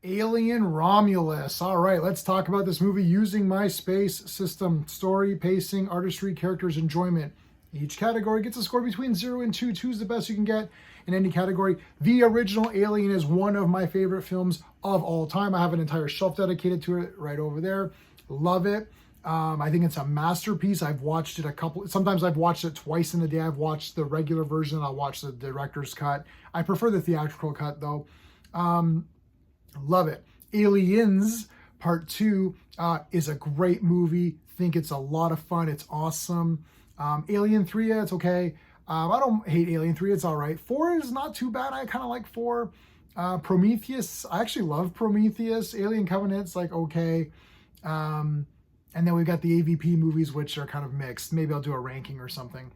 Alien Romulus. All right, let's talk about this movie using my space system. Story, pacing, artistry, characters, enjoyment. Each category gets a score between 0 and 2. 2 is the best you can get in any category. The original Alien is one of my favorite films of all time. I have an entire shelf dedicated to it right over there. Love it. I think it's a masterpiece. I've watched it sometimes I've watched it twice in a day. I've watched the regular version. I'll watch the director's cut. I prefer the theatrical cut though. Love it. Aliens Part 2 is a great movie. Think it's a lot of fun. It's awesome. Alien 3, yeah, it's okay. I don't hate Alien 3. It's all right. 4 is not too bad. I kind of like 4. Prometheus, I actually love Prometheus. Alien Covenant's like okay. And then we've got the AVP movies, which are kind of mixed. Maybe I'll do a ranking or something.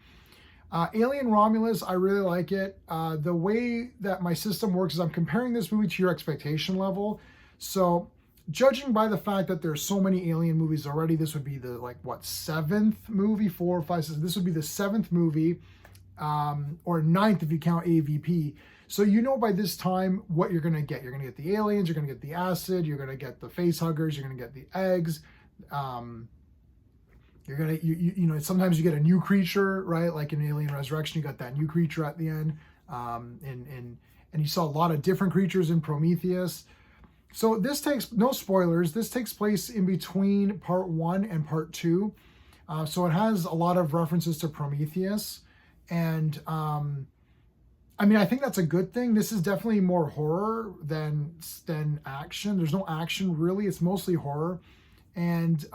Alien Romulus, I really like it. The way that my system works is I'm comparing this movie to your expectation level. So judging by the fact that there's so many Alien movies already, this would be the seventh movie, 4, 5, 6. This would be the 7th movie, or 9th if you count AVP. So you know by this time what you're gonna get. You're gonna get the aliens, you're gonna get the acid, you're gonna get the face huggers, you're gonna get the eggs. You're gonna you know sometimes you get a new creature, right? Like in Alien Resurrection, you got that new creature at the end, and you saw a lot of different creatures in Prometheus. So this takes, no spoilers, this takes place in between part 1 and part 2. So it has a lot of references to Prometheus, and I mean, I think that's a good thing. This is definitely more horror than action. There's no action really. It's mostly horror, and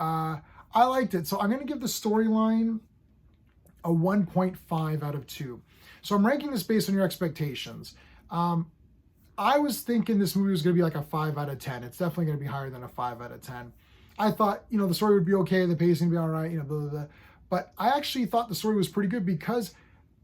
I liked it. So I'm going to give the storyline a 1.5 out of 2. So I'm ranking this based on your expectations. I was thinking this movie was going to be like a 5 out of 10. It's definitely going to be higher than a 5 out of 10. I thought, the story would be okay, the pacing would be all right, blah, blah, blah. But I actually thought the story was pretty good because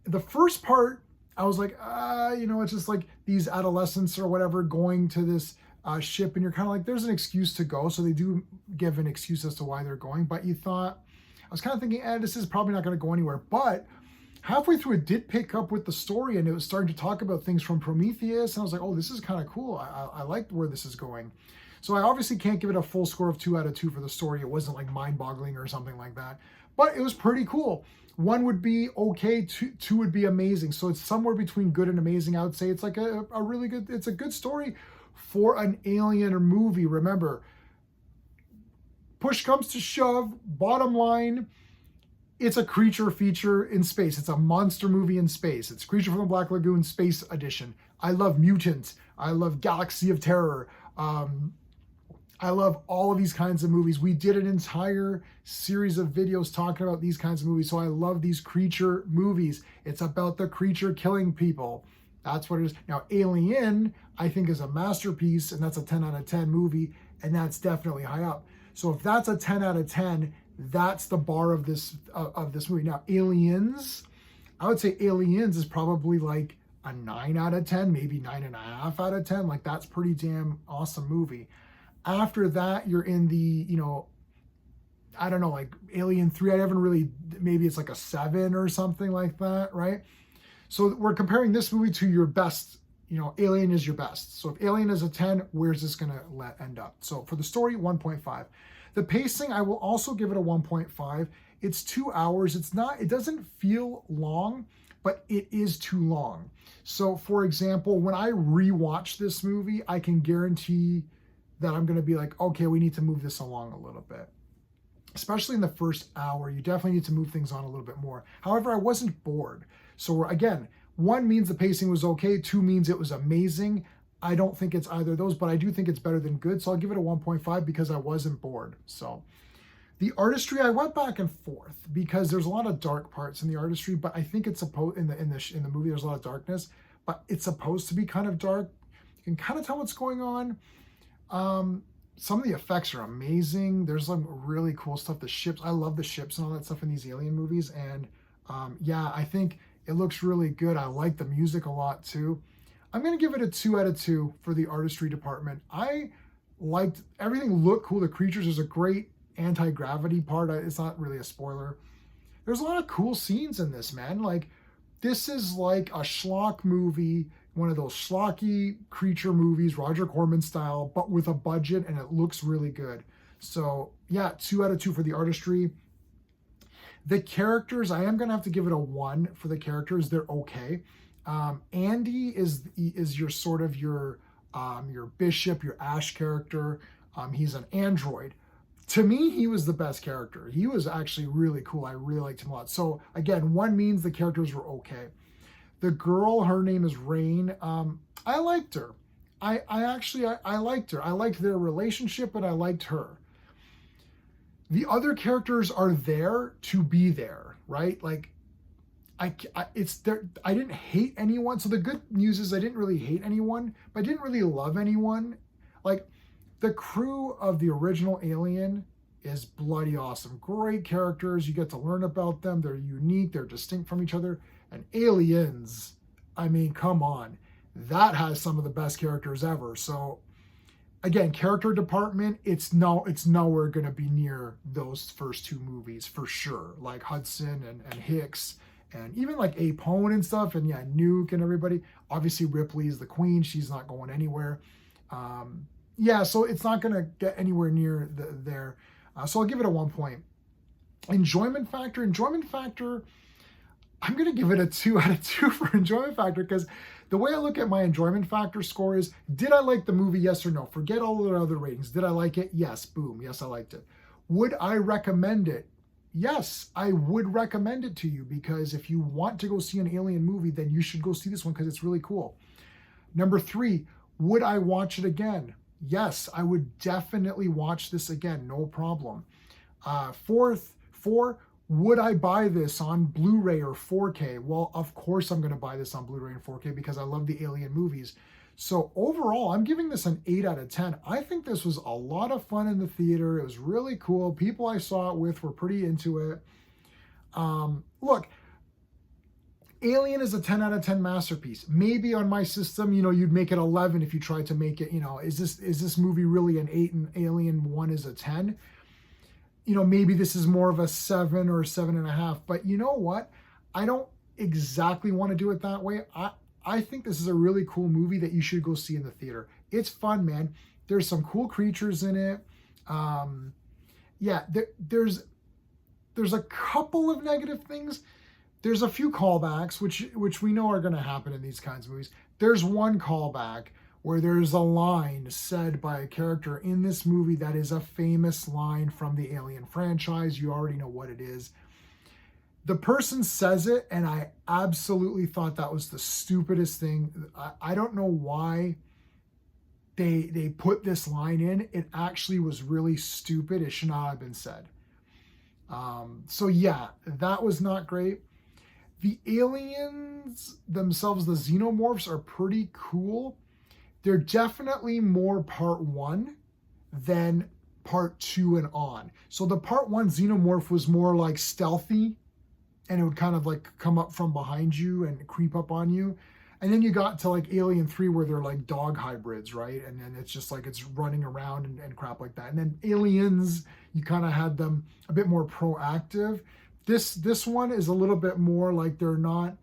the first part, I was like, it's just like these adolescents or whatever going to this ship, and you're kind of like, there's an excuse to go. So they do give an excuse as to why they're going. But I was kind of thinking, this is probably not going to go anywhere. But halfway through, it did pick up with the story, and it was starting to talk about things from Prometheus. And I was like, oh, this is kind of cool. I liked where this is going. So I obviously can't give it a full score of 2 out of 2 for the story. It wasn't like mind-boggling or something like that. But it was pretty cool. 1 would be okay, 2 would be amazing. So it's somewhere between good and amazing. I would say it's like a really good, it's a good story for an Alien movie. Remember, push comes to shove, bottom line, it's a creature feature in space. It's a monster movie in space. It's Creature from the Black Lagoon Space Edition. I love Mutants. I love Galaxy of Terror. I love all of these kinds of movies. We did an entire series of videos talking about these kinds of movies. So I love these creature movies. It's about the creature killing people. That's what it is. Now, Alien, I think, is a masterpiece, and that's a 10 out of 10 movie, and that's definitely high up. So if that's a 10 out of 10, that's the bar of this movie. Now, Aliens, I would say Aliens is probably like a 9 out of 10, maybe 9.5 out of 10. Like, that's pretty damn awesome movie. After that, you're in the, I don't know, like Alien 3, I haven't really, maybe it's like a 7 or something like that, right? So we're comparing this movie to your best, Alien is your best. So if Alien is a 10, where's this going to end up? So for the story, 1.5. The pacing, I will also give it a 1.5. It's 2 hours. It doesn't feel long, but it is too long. So for example, when I rewatch this movie, I can guarantee that I'm going to be like, okay, we need to move this along a little bit. Especially in the first hour, you definitely need to move things on a little bit more. However, I wasn't bored. So again, 1 means the pacing was okay, 2 means it was amazing. I don't think it's either of those, but I do think it's better than good. So I'll give it a 1.5 because I wasn't bored. So the artistry, I went back and forth because there's a lot of dark parts in the artistry, but I think it's supposed in the movie there's a lot of darkness, but it's supposed to be kind of dark. You can kind of tell what's going on. Some of the effects are amazing. There's some really cool stuff. The ships, I love the ships and all that stuff in these Alien movies. And yeah, I think it looks really good. I like the music a lot too. I'm going to give it a 2 out of 2 for the artistry department. I liked everything, looked cool. The creatures, there's a great anti-gravity part. It's not really a spoiler. There's a lot of cool scenes in this, man. Like, this is like a schlock movie one of those schlocky creature movies, Roger Corman style, but with a budget, and it looks really good. So yeah, 2 out of 2 for the artistry. The characters, I am gonna have to give it a 1 for the characters. They're okay. Andy is your sort of your bishop, your Ash character. He's an android. To me, he was the best character. He was actually really cool. I really liked him a lot. So again, 1 means the characters were okay. The girl, her name is Rain. I liked her. I liked her. I liked their relationship, and I liked her. The other characters are there to be there, right? Like, it's there. I didn't hate anyone. So the good news is I didn't really hate anyone, but I didn't really love anyone. Like, the crew of the original Alien is bloody awesome. Great characters. You get to learn about them. They're unique. They're distinct from each other. And Aliens, I mean, come on. That has some of the best characters ever. So again, character department, it's nowhere going to be near those first 2 movies for sure. Like Hudson and Hicks, and even like Apone and stuff, and yeah, Nuke and everybody. Obviously, Ripley's the queen. She's not going anywhere. Yeah, so it's not going to get anywhere near there. So I'll give it a 1 point. Enjoyment factor, I'm going to give it a 2 out of 2 for enjoyment factor, because the way I look at my enjoyment factor score is, did I like the movie? Yes or no? Forget all of the other ratings. Did I like it? Yes. Boom. Yes, I liked it. Would I recommend it? Yes, I would recommend it to you, because if you want to go see an Alien movie, then you should go see this one because it's really cool. Number 3, would I watch it again? Yes, I would definitely watch this again. No problem. 4, would I buy this on Blu-ray or 4K? Well, of course I'm going to buy this on Blu-ray and 4K because I love the Alien movies. So overall, I'm giving this an 8 out of 10. I think this was a lot of fun in the theater. It was really cool. People I saw it with were pretty into it. Look, Alien is a 10 out of 10 masterpiece. Maybe on my system, you'd make it 11 if you tried to make it, is this movie really an 8 and Alien 1 is a 10? Maybe this is more of a 7 or 7.5, but you know what? I don't exactly want to do it that way. I think this is a really cool movie that you should go see in the theater. It's fun, man. There's some cool creatures in it. Yeah, there's a couple of negative things. There's a few callbacks, which we know are going to happen in these kinds of movies. There's one callback where there's a line said by a character in this movie that is a famous line from the Alien franchise. You already know what it is. The person says it, and I absolutely thought that was the stupidest thing. I don't know why they put this line in. It actually was really stupid. It should not have been said. So yeah, that was not great. The aliens themselves, the xenomorphs, are pretty cool. They're definitely more part 1 than part 2 and on. So the part 1 xenomorph was more like stealthy, and it would kind of like come up from behind you and creep up on you. And then you got to like Alien 3 where they're like dog hybrids, right? And then it's just like it's running around and crap like that. And then Aliens, you kind of had them a bit more proactive. This one is a little bit more like they're not,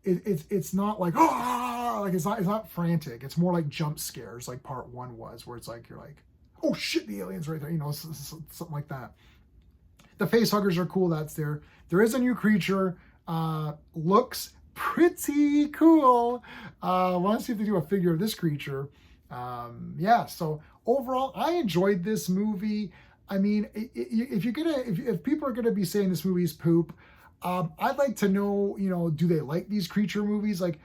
it's not like, oh, like it's not frantic. It's more like jump scares like part 1 was, where it's like, you're like, oh shit, the alien's right there, something like that. The face huggers are cool. That's there. There is a new creature. Looks pretty cool. Want to see if they do a figure of this creature. Yeah. So overall, I enjoyed this movie. I mean, if people are gonna be saying this movie's poop, I'd like to know, do they like these creature movies? Like,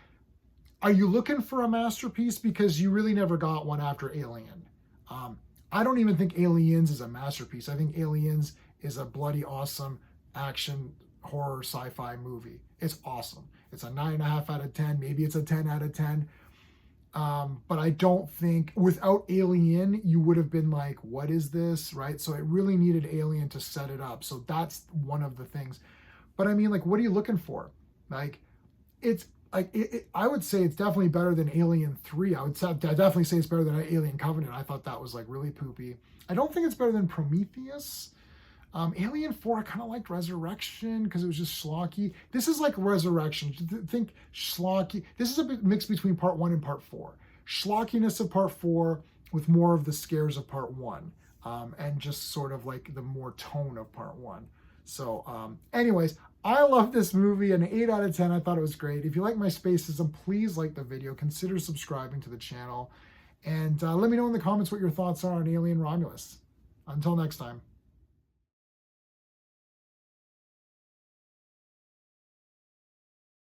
are you looking for a masterpiece? Because you really never got one after Alien. I don't even think Aliens is a masterpiece. I think Aliens is a bloody awesome action horror sci-fi movie. It's awesome. It's a 9.5 out of 10. Maybe it's a 10 out of 10. But I don't think without Alien, you would have been like, what is this? Right? So it really needed Alien to set it up. So that's one of the things. But I mean, like, what are you looking for? Like, it's like, I would say it's definitely better than Alien 3. I'd definitely say it's better than Alien Covenant. I thought that was like really poopy. I don't think it's better than Prometheus. Alien 4, I kind of liked Resurrection because it was just schlocky. This is like Resurrection. Think schlocky. This is a bit mix between part 1 and part 4. Schlockiness of part 4 with more of the scares of part 1. And just sort of like the more tone of part 1. So anyways, I love this movie, an 8 out of 10. I thought it was great. If you like my spacism, please like the video. Consider subscribing to the channel. And let me know in the comments what your thoughts are on Alien Romulus. Until next time.